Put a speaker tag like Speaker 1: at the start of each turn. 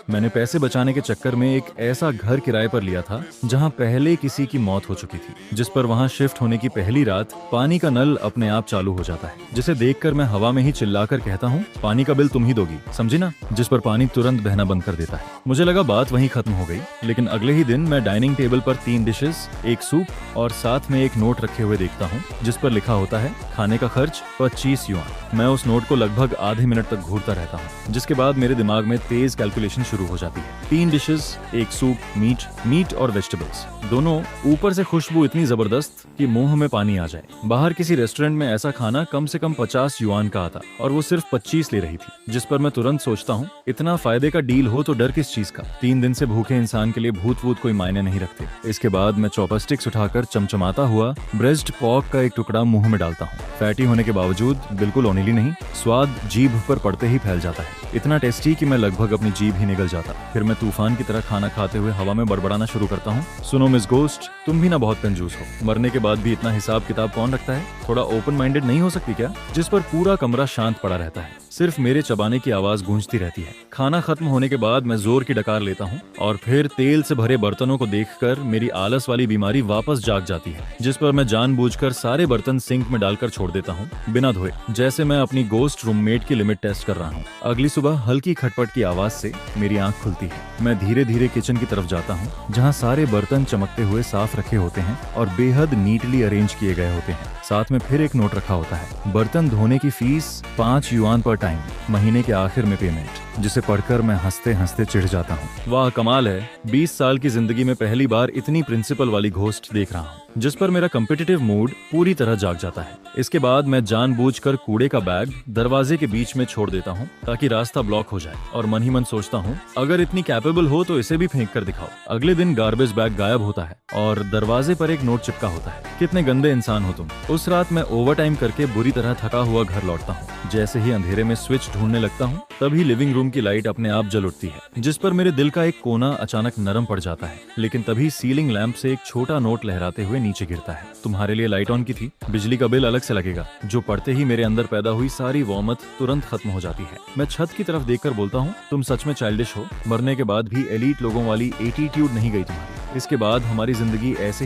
Speaker 1: मैंने पैसे बचाने के चक्कर में एक ऐसा घर किराए पर लिया था जहां पहले किसी की मौत हो चुकी थी, जिस पर वहां शिफ्ट होने की पहली रात पानी का नल अपने आप चालू हो जाता है, जिसे देखकर मैं हवा में ही चिल्लाकर कहता हूँ, पानी का बिल तुम ही दोगी, समझी ना? जिस पर पानी तुरंत बहना बंद कर देता है। मुझे लगा बात वहीं खत्म हो गई, लेकिन अगले ही दिन मैं डाइनिंग टेबल पर 3 डिशेस, एक सूप और साथ में एक नोट रखे हुए देखता हूँ, जिस पर लिखा होता है खाने का खर्च 25 युआन। मैं उस नोट को लगभग आधे मिनट तक घूरता रहता हूँ, जिसके बाद मेरे दिमाग में तेज कैलकुलेशन शुरू हो जाती है। 3 डिशेस, एक सूप, मीट और वेजिटेबल्स, दोनों ऊपर से खुशबू इतनी जबरदस्त कि मुंह में पानी आ जाए। बाहर किसी रेस्टोरेंट में ऐसा खाना कम से कम 50 युआन का आता और वो सिर्फ 25 ले रही थी, जिस पर मैं तुरंत सोचता हूँ, इतना फायदे का डील हो तो डर किस चीज का? 3 दिन से भूखे इंसान के लिए भूत वूत कोई मायने नहीं रखते। इसके बाद मैं चॉपस्टिक्स उठाकर चमचमाता हुआ ब्रेस्ट पॉर्क का एक टुकड़ा मुंह में डालता हूँ। फैटी होने के बावजूद बिल्कुल ओनिली नहीं, स्वाद जीभ पर पड़ते ही फैल जाता है, इतना टेस्टी कि मैं लगभग अपनी जीभ ही निगल जाता। फिर मैं तूफान की तरह खाना खाते हुए हवा में बड़बड़ाना शुरू करता हूँ, सुनो मिस गोस्ट, तुम भी ना बहुत कंजूस हो, मरने के बाद भी इतना हिसाब किताब कौन रखता है? थोड़ा ओपन माइंडेड नहीं हो सकती क्या? जिस पर पूरा कमरा शांत पड़ा रहता है, सिर्फ मेरे चबाने की आवाज गूंजती रहती है। खाना खत्म होने के बाद मैं जोर की डकार लेता हूँ और फिर तेल से भरे बर्तनों को देखकर मेरी आलस वाली बीमारी वापस जाग जाती है, जिस पर मैं जानबूझकर सारे बर्तन सिंक में डालकर छोड़ देता हूँ बिना धोए, जैसे मैं अपनी गोस्ट रूममेट की लिमिट टेस्ट कर रहा हूँ। अगली सुबह हल्की खटपट की आवाज से मेरी आंख खुलती है। मैं धीरे धीरे किचन की तरफ जाता हूँ, जहाँ सारे बर्तन चमकते हुए साफ रखे होते हैं और बेहद नीटली अरेंज किए गए होते हैं। साथ में फिर एक नोट रखा होता है, बर्तन धोने की फीस 5 युआन पर टाइम, महीने के आखिर में पेमेंट, जिसे पढ़कर मैं हंसते हंसते चिढ़ जाता हूँ। वाह कमाल है, 20 साल की जिंदगी में पहली बार इतनी प्रिंसिपल वाली घोस्ट देख रहा हूँ, जिस पर मेरा कम्पिटिटिव मूड पूरी तरह जाग जाता है। इसके बाद मैं जानबूझकर कूड़े का बैग दरवाजे के बीच में छोड़ देता हूँ ताकि रास्ता ब्लॉक हो जाए, और मन ही मन सोचता हूँ, अगर इतनी कैपेबल हो तो इसे भी फेंक कर दिखाओ। अगले दिन गार्बेज बैग गायब होता है और दरवाजे पर एक नोट चिपका होता है, कितने गंदे इंसान हो तुम। उस रात मैं ओवरटाइम करके बुरी तरह थका हुआ घर लौटता हूँ। जैसे ही अंधेरे में स्विच ढूंढने लगता हूँ, तभी लिविंग रूम की लाइट अपने आप जल उठती है, जिस पर मेरे दिल का एक कोना अचानक नरम पड़ जाता है। लेकिन तभी सीलिंग लैंप से एक छोटा नोट लहराते हुए नीचे गिरता है, तुम्हारे लिए लाइट ऑन की थी, बिजली का बिल अलग से लगेगा, जो पढ़ते ही मेरे अंदर पैदा हुई सारी वॉमत तुरंत खत्म हो जाती है। मैं छत की तरफ देखकर बोलता हूँ, तुम सच में चाइल्डिश हो, मरने के बाद भी एलीट लोगों वाली एटीट्यूड नहीं गई तुम्हारी। इसके बाद हमारी जिंदगी ऐसे ही